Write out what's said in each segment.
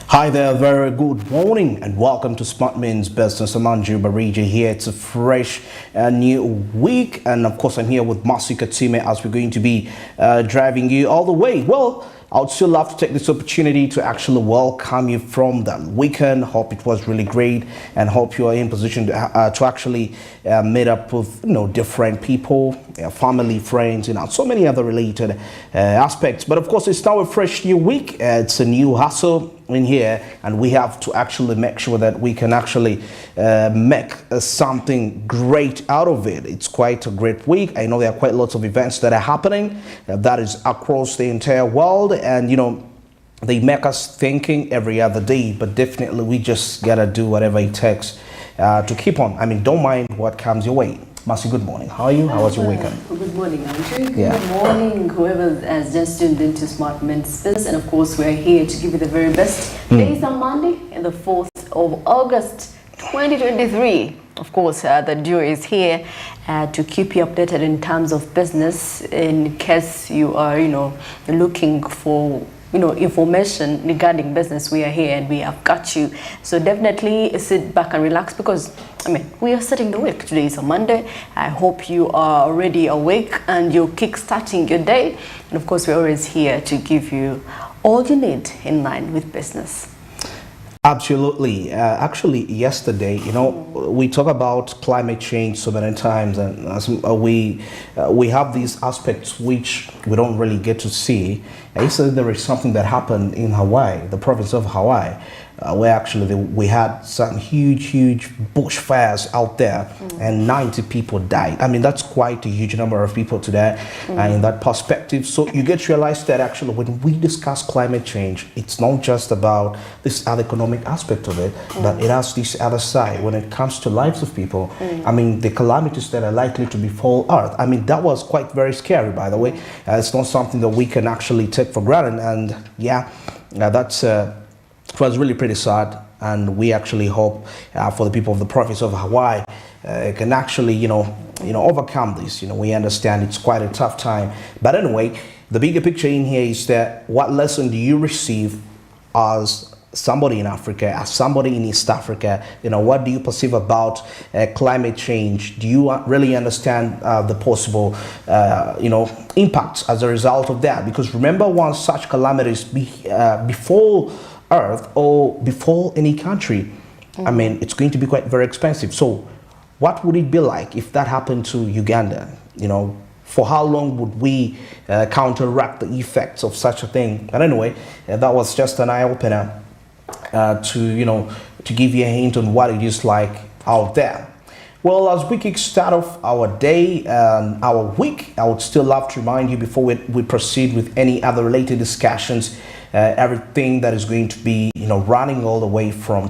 Hi there, very good morning and welcome to Smartman's Business. I'm Andrew Barija here. It's a fresh new week, and of course I'm here with Masi Katime as we're going to be driving you all the way. Well, I would still love to take this opportunity to actually welcome you from the weekend. Hope it was really great and hope you are in position to actually meet up with different people, family, friends, so many other related aspects. But of course, it's now a fresh new week. It's a new hustle in here, and we have to actually make sure that we can actually make something great out of it. It's quite a great week. I know there are quite lots of events that are happening that is across the entire world, and they make us thinking every other day, but definitely we just gotta do whatever it takes to keep on. I mean, don't mind what comes your way. Masi, good morning. How are you? How was your weekend? Good morning, Andrew. Good morning, whoever has just tuned into Smartman's Business. And of course, we're here to give you the very best. Today is on Monday, and the 4th of August, 2023. Of course, the duo is here to keep you updated in terms of business in case you are, looking for information regarding business. We are here and we have got you. So definitely sit back and relax, because we are starting the week. Today is a Monday. I hope you are already awake and you're kick-starting your day. And of course, we're always here to give you all you need in line with business. Absolutely. Actually, yesterday, we talk about climate change so many times, and we have these aspects which we don't really get to see. Yesterday, there is something that happened in Hawaii, the province of Hawaii, where actually we had some huge bushfires out there, and 90 people died. I mean, that's quite a huge number of people today, in that perspective. So you get to realize that actually when we discuss climate change, it's not just about this other economic aspect of it, but it has this other side when it comes to lives of people. I mean, the calamities that are likely to befall Earth. I mean, that was quite very scary, by the way. It's not something that we can actually take for granted, and that's it was really pretty sad, and we actually hope for the people of the province of Hawaii can actually overcome this. We understand it's quite a tough time, but anyway, the bigger picture in here is that what lesson do you receive as somebody in Africa, as somebody in East Africa? What do you perceive about climate change? Do you really understand the possible impacts as a result of that? Because remember, once such calamities befall Earth or before any country, it's going to be quite very expensive. So what would it be like if that happened to Uganda? For how long would we counteract the effects of such a thing? But anyway, that was just an eye-opener to give you a hint on what it is like out there. Well, as we kickstart off our day and our week, I would still love to remind you before we proceed with any other related discussions, everything that is going to be running all the way from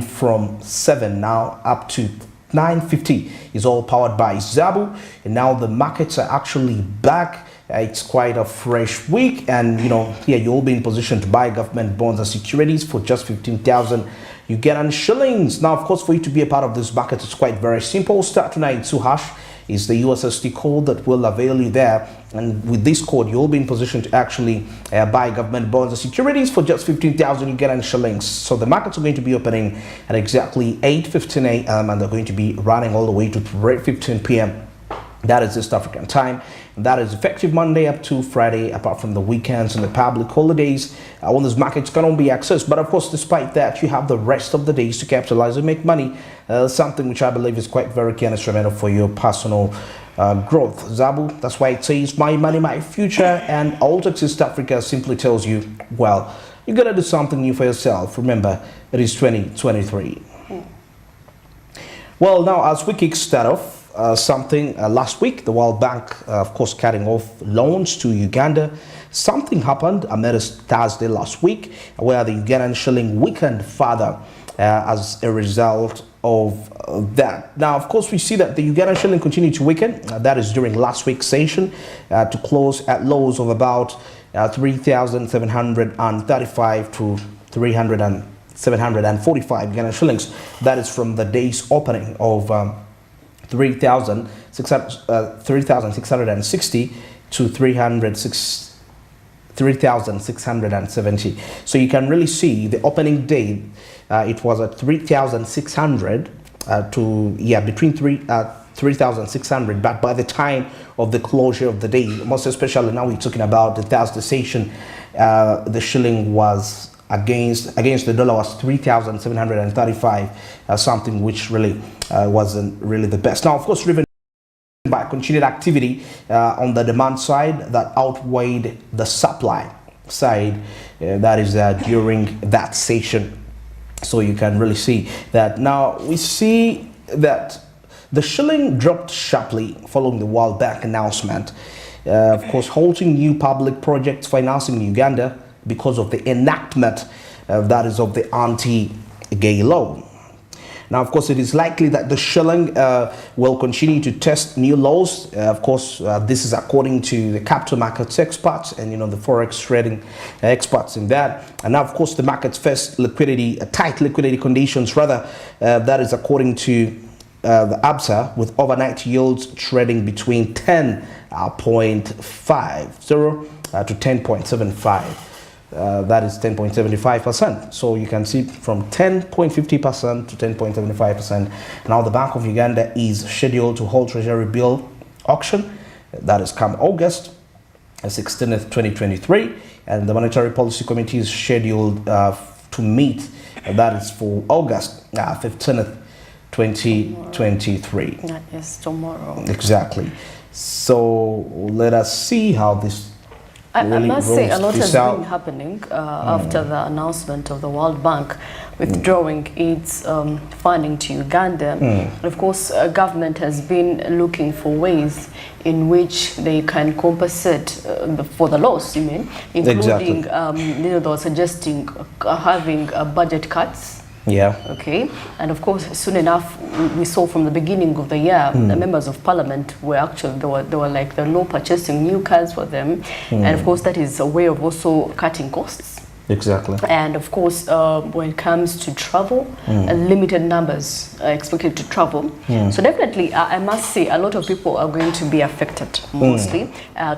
from 7 now up to 9:50 is all powered by Zabu, and now the markets are actually back. It's quite a fresh week, and here you'll be in position to buy government bonds and securities for just 15,000 Ugandan shillings. Now, of course, for you to be a part of this market, it's quite very simple. Start 292 hash is the USSD code that will avail you there, and with this code you'll be in position to actually buy government bonds and securities for just 15,000 Ugandan shillings. So the markets are going to be opening at exactly 8:15 a.m. and they're going to be running all the way to 3:15 p.m. That is East African time. And that is effective Monday up to Friday, apart from the weekends and the public holidays when this market's going to be accessed. But of course, despite that, you have the rest of the days to capitalize and make money, something which I believe is quite very key and instrumental for your personal growth. Zabu, that's why it says my money, my future, and Altex East Africa simply tells you, well, you got to do something new for yourself. Remember, it is 2023. Well, now as we kickstart off, last week, the World Bank, of course, cutting off loans to Uganda. Something happened amid Thursday last week, where the Ugandan shilling weakened further as a result of that. Now, of course, we see that the Ugandan shilling continued to weaken. That is during last week's session to close at lows of about 3,735 to 3,745 Ugandan shillings. That is from the day's opening of 3,660 to 3,660 3,670. So you can really see the opening day, it was at 3,600 between 3,600, but by the time of the closure of the day, most especially now we're talking about the Thursday session, the shilling was against the dollar was 3,735, something which really wasn't really the best. Now, of course, driven by continued activity on the demand side that outweighed the supply side, that is during that session. So you can really see that now we see that the shilling dropped sharply following the World Bank announcement, of course, halting new public projects financing in Uganda because of the enactment that is of the anti-gay law. Now, of course, it is likely that the shilling will continue to test new laws. Of course, this is according to the capital markets experts and, the forex trading experts in that. And now, of course, the markets face tight liquidity conditions, rather, that is according to the ABSA, with overnight yields trading between 10.50 to 10.75. That is 10.75%. So you can see from 10.50% to 10.75%. Now the Bank of Uganda is scheduled to hold Treasury bill auction. That is come August 16th, 2023. And the Monetary Policy Committee is scheduled to meet. That is for August 15th, 2023. That is tomorrow. Exactly. So let us see how this I must say a lot has been happening after the announcement of the World Bank withdrawing its funding to Uganda. Of course, government has been looking for ways in which they can compensate for the loss, including, they were suggesting having budget cuts. Yeah. Okay. And of course, soon enough, we saw from the beginning of the year, the members of parliament were actually, they were like, they're no purchasing new cars for them. And of course, that is a way of also cutting costs. Exactly. And of course, when it comes to travel, limited numbers are expected to travel. So definitely, I must say, a lot of people are going to be affected, mostly.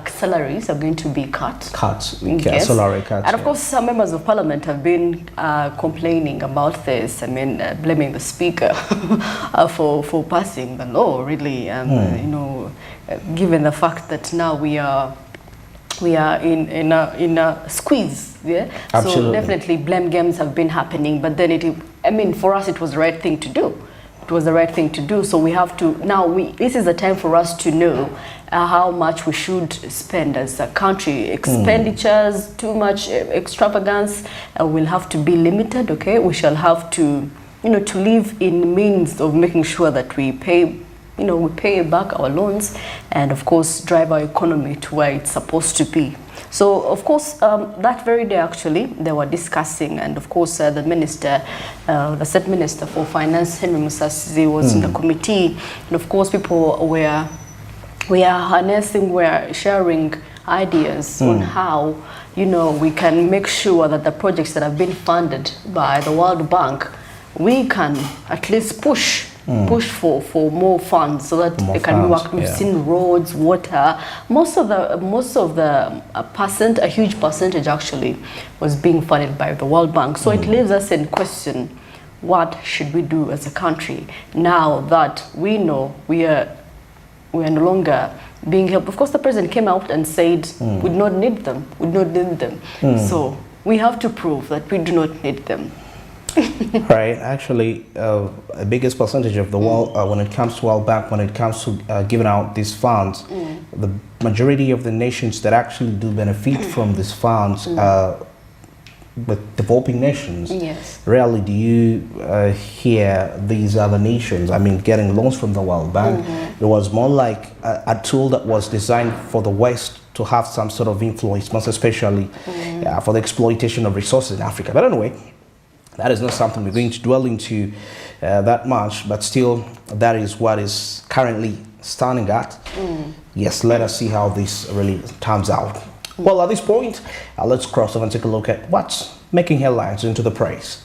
Salaries are going to be cut. Yes. Salary cuts. And of course, some members of parliament have been complaining about this. Blaming the speaker for passing the law, really. Given the fact that now we are in a squeeze, yeah. Absolutely. So definitely blame games have been happening, but then for us it was the right thing to do. It was the right thing to do. So we have to now. This is the time for us to know how much we should spend as a country. Expenditures, too much extravagance, will have to be limited. Okay, we shall have to, to live in means of making sure that we pay. We pay back our loans and, of course, drive our economy to where it's supposed to be. So, of course, that very day, actually, they were discussing, and, of course, the minister, the State Minister for Finance, Henry Musasizi, was in the committee. And, of course, people were harnessing, were sharing ideas on how, we can make sure that the projects that have been funded by the World Bank, we can at least push for more funds so that they can be worked. We've seen roads, water. Most of the a huge percentage actually was being funded by the World Bank. So it leaves us in question, what should we do as a country now that we know we are no longer being helped? Of course, the president came out and said we do not need them. We do not need them. So we have to prove that we do not need them. Right. Actually, a biggest percentage of the world, when it comes to World Bank, when it comes to giving out these funds, the majority of the nations that actually do benefit from these funds with developing nations. Yes. Rarely do you hear these other nations, getting loans from the World Bank. It was more like a tool that was designed for the West to have some sort of influence, most especially for the exploitation of resources in Africa. But anyway, that is not something we're going to dwell into that much, but still, that is what is currently standing at. Yes, let us see how this really turns out. Well, at this point, let's cross over and take a look at what's making headlines into the press.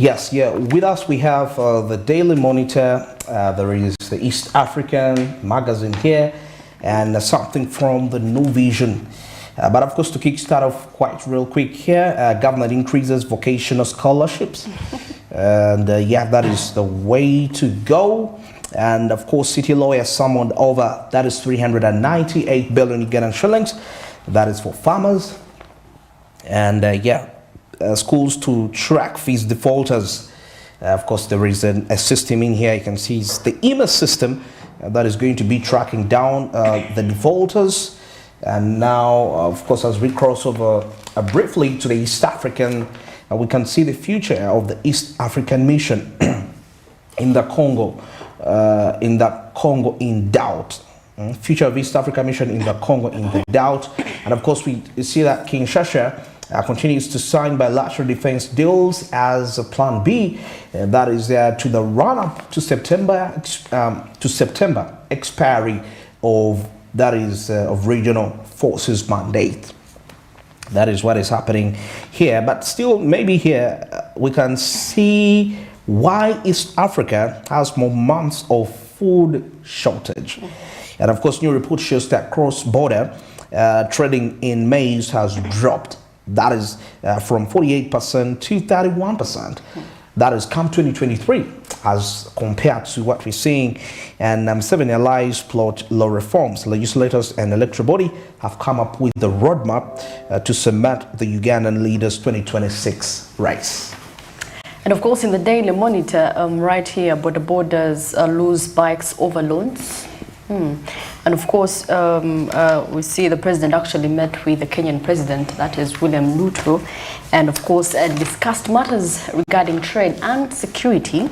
Yes, yeah. With us, we have the Daily Monitor. There is the East African magazine here, and something from the New Vision. But of course, to kickstart off quite real quick here, government increases vocational scholarships. And yeah, that is the way to go. And of course, city lawyer summoned over, that is 398 billion Ugandan shillings. That is for farmers. And yeah, schools to track fees defaulters. Of course, there is a system in here. You can see it's the EMA system that is going to be tracking down the defaulters. And now, of course, as we cross over briefly to the East African, we can see the future of the East African mission in the Congo, in doubt. Future of East African mission in the Congo in the doubt. And of course, we see that Kinshasa continues to sign bilateral defense deals as a plan B. That is to the run-up to September expiry of of regional forces mandate. That is what is happening here. But still, maybe here we can see why East Africa has more months of food shortage. And of course, new report shows that cross-border trading in maize has dropped. That is from 48% to 31%. That is come 2023 as compared to what we're seeing. And 7 allies plot law reforms. Legislators and electoral body have come up with the roadmap to cement the Ugandan leaders' 2026 race. And of course, in the Daily Monitor, right here, border borders lose bikes over loans. And of course, we see the president actually met with the Kenyan president, that is William Ruto, and of course discussed matters regarding trade and security.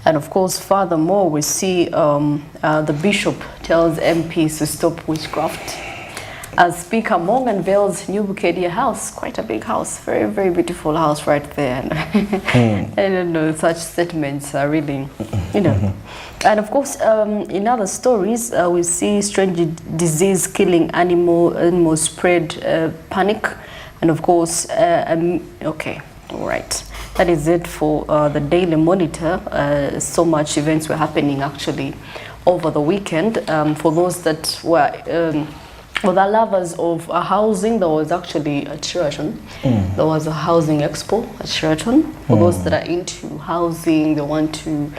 And of course, furthermore, we see the bishop tells MPs to stop witchcraft. As Speaker Mong unveils new Bukedia house, quite a big house, very, very beautiful house right there. I don't know, such statements are really, you know. And of course, in other stories, we see strange disease killing animal spread panic. And of course, okay, all right. That is it for the Daily Monitor. So much events were happening actually over the weekend. For those that were the lovers of housing, there was actually at Sheraton. There was a housing expo at Sheraton. For those that are into housing, they want to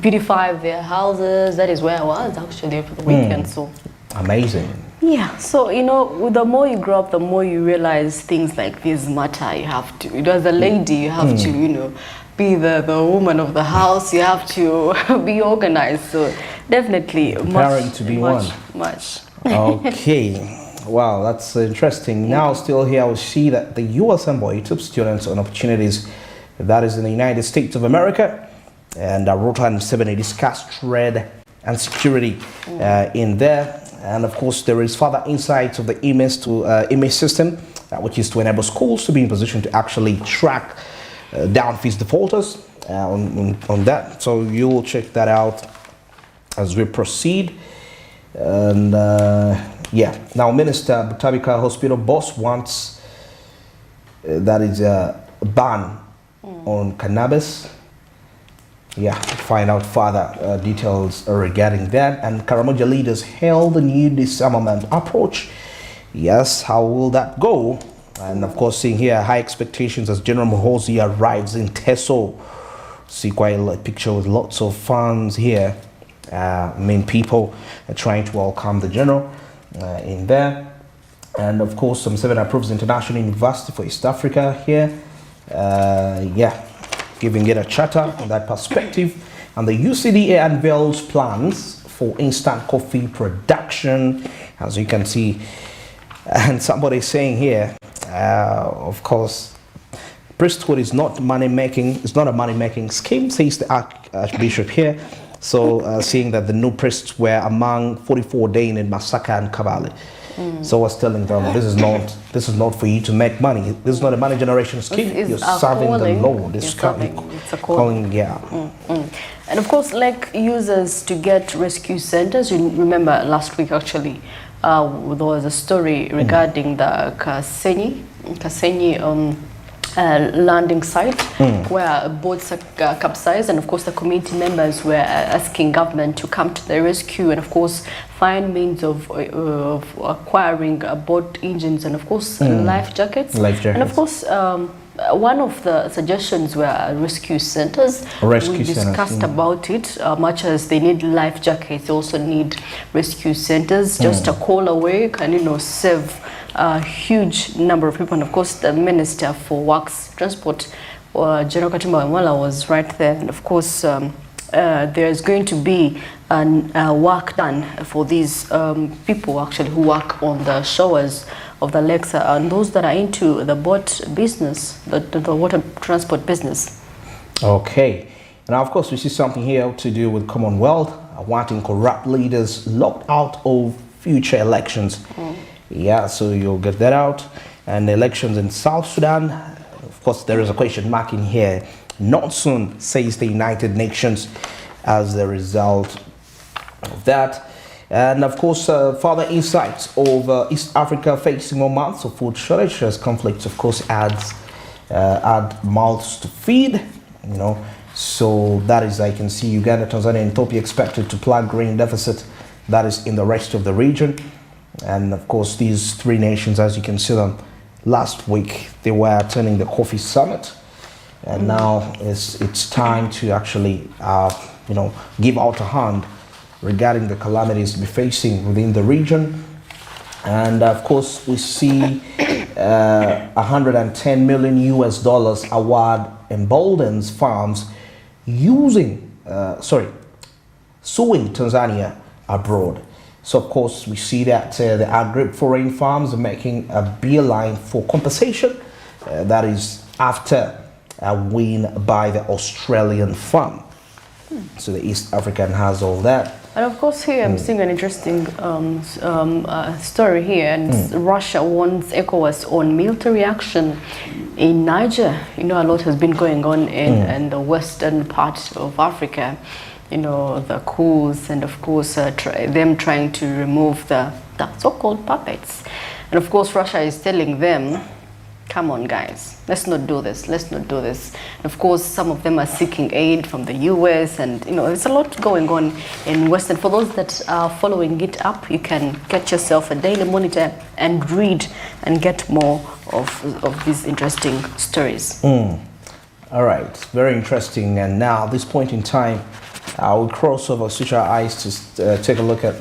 beautify their houses. That is where I was actually for the weekend. So amazing. Yeah, so you know, the more you grow up, the more you realize things like this matter. You have to, as a lady, you have to, you know, be the woman of the house. You have to be organized. So definitely, preparing to be much. Okay, wow, that's interesting. Now, still here, we see that the U.S. envoy took students on opportunities that is in the United States of America, and Ruto and Museveni discussed trade and security in there. And of course, there is further insights of the image system, which is to enable schools to be in position to actually track down fees defaulters on that. So you will check that out as we proceed. And yeah, now Minister Butabika Hospital boss wants that is a ban on cannabis. Yeah, find out further details regarding that. And Karamoja leaders held a new disarmament approach. Yes, how will that go? And of course, seeing here high expectations as General Muhoozi arrives in Teso. See quite a picture with lots of fans here. People are trying to welcome the general in there. And of course, Museveni approves International University for East Africa here. Yeah, giving it a charter on that perspective. And the UCDA unveils plans for instant coffee production, as you can see. And somebody saying here, of course, priesthood is not money-making. It's not a money-making scheme, says the Archbishop here. So seeing that the new priests were among 44 ordained in Masaka and Kabale. So I was telling them, this is not for you to make money. This is not a money generation scheme. You're serving the Lord. It's a calling, yeah. And of course, like users to get rescue centers. You remember last week actually, there was a story regarding the Kasenyi landing site where boats capsized, and of course the community members were asking government to come to the rescue and of course find means of acquiring boat engines and of course life jackets. And of course one of the suggestions were rescue centers. We discussed about it. Much as they need life jackets, they also need rescue centers. Just a call away can save a huge number of people. And of course the Minister for Works Transport, General Katumba Wamala, was right there. And of course there's going to be work done for these people actually who work on the shores of the lakes and those that are into the boat business, the water transport business. Okay. Now, of course, we see something here to do with Commonwealth wanting corrupt leaders locked out of future elections. Yeah, so you'll get that out. And the elections in South Sudan, of course, there is a question mark in here. Not soon, says the United Nations, as the result of that. And of course, further insights of East Africa facing more months of food shortage as conflicts, of course, add mouths to feed. So that is, I can see Uganda, Tanzania, and Ethiopia expected to plug grain deficit that is in the rest of the region. And of course, these three nations, as you can see them, last week they were attending the Coffee Summit, and now it's time to actually give out a hand regarding the calamities to be facing within the region. And of course, we see $110 million award emboldens farms suing Tanzania abroad. So of course, we see that the agri foreign farms are making a beeline for compensation. That is after a win by the Australian farm. So the East African has all that. And of course here I'm seeing an interesting story here, and Russia warns ECOWAS on military action in Niger. A lot has been going on in the western part of Africa. The coups and of course them trying to remove the so-called puppets. And of course Russia is telling them, come on guys, let's not do this. And of course some of them are seeking aid from the US, and there's a lot going on in Western. For those that are following it up, you can get yourself a daily monitor and read and get more of these interesting stories. All right, very interesting. And now at this point in time, I will cross over, switch our eyes to take a look at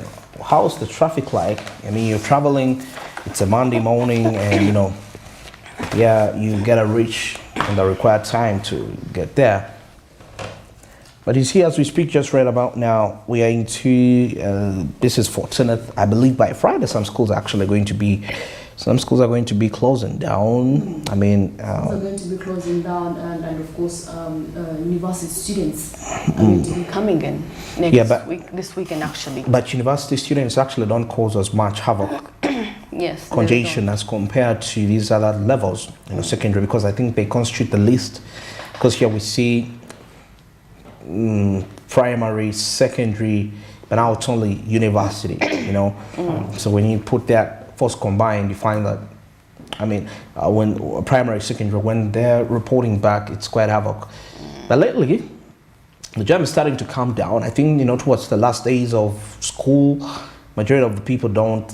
how's the traffic like. You're traveling, it's a Monday morning, and you gotta reach in the required time to get there. But you see, as we speak just right about now, we are into this is 14th. I believe by Friday some schools are going to be closing down. They're going to be closing down, and of course university students are going to be coming in this weekend actually. But university students actually don't cause as much havoc. Yes, congestion as compared to these other levels, secondary, because I think they constitute the least. Because here we see primary, secondary, but now it's only university, So when you put that first combined, you find that, when primary, secondary, when they're reporting back, it's quite havoc. But lately, the jam is starting to calm down. I think, towards the last days of school, majority of the people don't.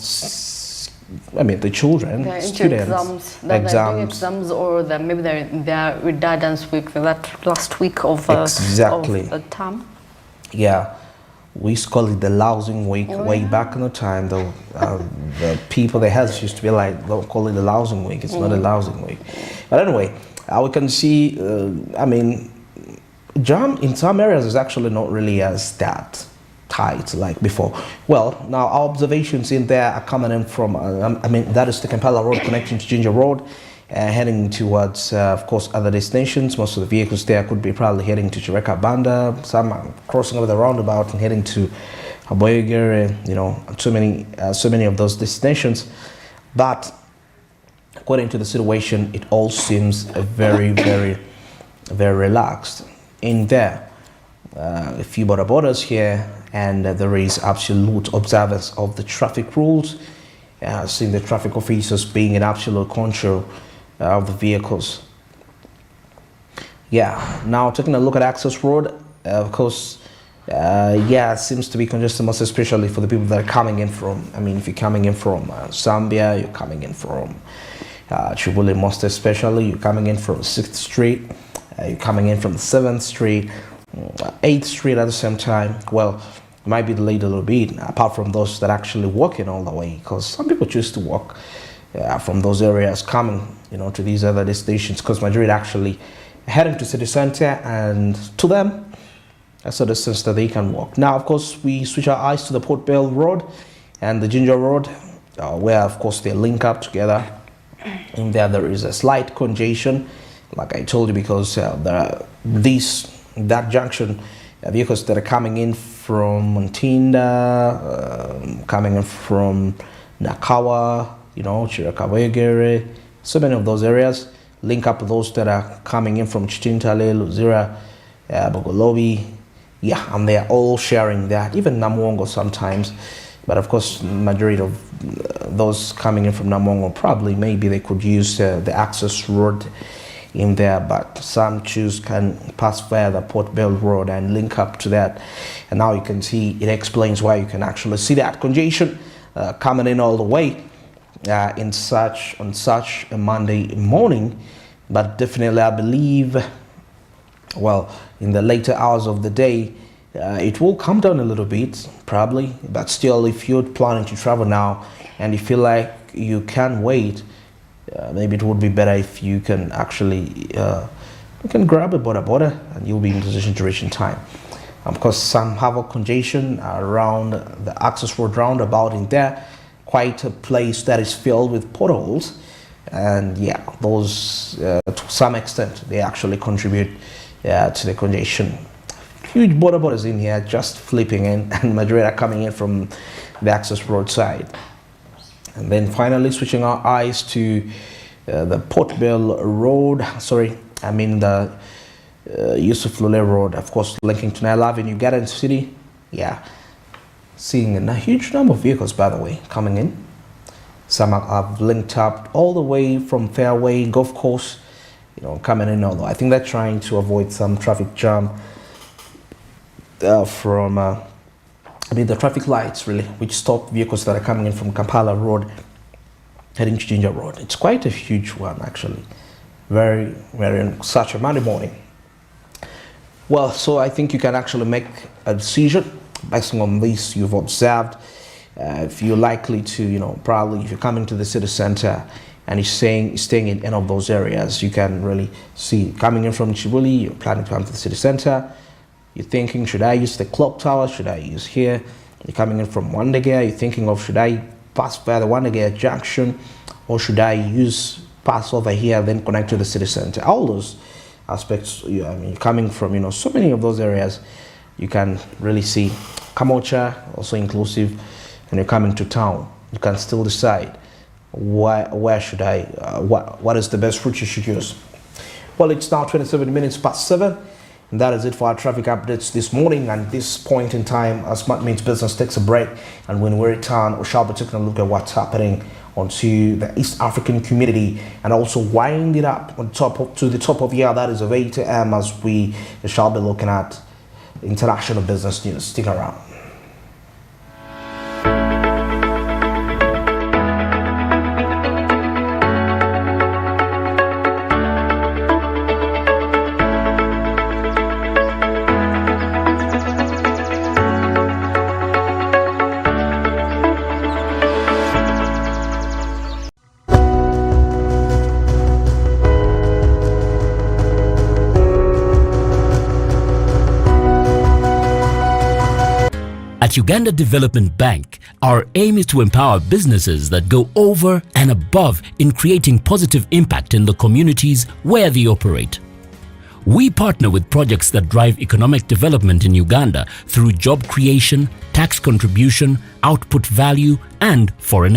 The children, students, exams, or maybe they're redundant week, that last week of the term. Yeah, we used to call it the lousing week way back in the time. The people, the heads used to be like, don't call it the lousing week. It's not a lousing week. But anyway, we can see. Jam in some areas is actually not really as that tight like before. Well, now our observations in there are coming in from that is the Kampala Road connecting to Ginger Road, heading towards of course other destinations. Most of the vehicles there could be probably heading to Chireka Banda, some are crossing over the roundabout and heading to Aboyger, so many of those destinations. But according to the situation, it all seems very, very, very relaxed in there. A few border borders here, and there is absolute observance of the traffic rules, seeing the traffic officers being in absolute control of the vehicles. Yeah, now taking a look at Access Road, of course, yeah, it seems to be congested, most especially for the people that are coming in from, I mean, if you're coming in from Zambia, you're coming in from Chibuli, most especially, you're coming in from 6th Street, you're coming in from 7th Street, 8th Street at the same time. Well, it might be delayed a little bit, apart from those that actually walking all the way, because some people choose to walk from those areas coming, to these other destinations, because majority actually heading to city center, and to them, that's the distance that they can walk. Now, of course, we switch our eyes to the Port Bell Road and the Ginger Road, where, of course, they link up together. In there is a slight congestion, like I told you, because that junction, vehicles that are coming in from Ntinda, coming in from Nakawa, Chirakaboyegere, so many of those areas link up with those that are coming in from Chitintale, Luzira, Bogolobi. Yeah, and they're all sharing that, even Namuongo sometimes. But of course, majority of those coming in from Namuongo, probably maybe they could use the access road in there, but some can pass via the Port Bell Road and link up to that. And now you can see, it explains why you can actually see that congestion coming in all the way on such a Monday morning. But definitely, I believe, well, in the later hours of the day, it will come down a little bit, probably. But still, if you're planning to travel now and you feel like you can wait, maybe it would be better if you can actually you can grab a border and you'll be in position to reach in time. Of course, some have a congestion around the access road roundabout in there, quite a place that is filled with potholes. And yeah, those to some extent they actually contribute to the congestion. Huge border borders in here just flipping in, and majority are coming in from the access road side. And then finally switching our eyes to the Port Bell Road, the Yusuf Lule Road, of course, linking to Nile Avenue, Garden City. Yeah, seeing a huge number of vehicles, by the way, coming in. Some have linked up all the way from Fairway, Golf Course, coming in, although I think they're trying to avoid some traffic jam from the traffic lights, really, which stop vehicles that are coming in from Kampala Road heading to Ginger Road. It's quite a huge one, actually. Very, very, such a Monday morning. Well, so I think you can actually make a decision based on this you've observed. If you're likely to, probably if you're coming to the city center and you're staying in any of those areas, you can really see coming in from Chibuli, you're planning to come to the city center. You're thinking, should I use the clock tower? Should I use here? You're coming in from Wandegea. You're thinking of, should I pass via the Wandegea junction, or should I pass over here, then connect to the city center? All those aspects, coming from, so many of those areas, you can really see. Kamocha, also inclusive, and you're coming to town. You can still decide where should I, what is the best route you should use. Well, it's now 27 minutes past 7. And that is it for our traffic updates this morning. And this point in time, as Smart Means Business takes a break, and when we return, we shall be taking a look at what's happening onto the East African community, and also wind it up to the top of the hour, that is of 8 a.m. as we shall be looking at international business news. Stick around. At Uganda Development Bank, our aim is to empower businesses that go over and above in creating positive impact in the communities where they operate. We partner with projects that drive economic development in Uganda through job creation, tax contribution, output value, and foreign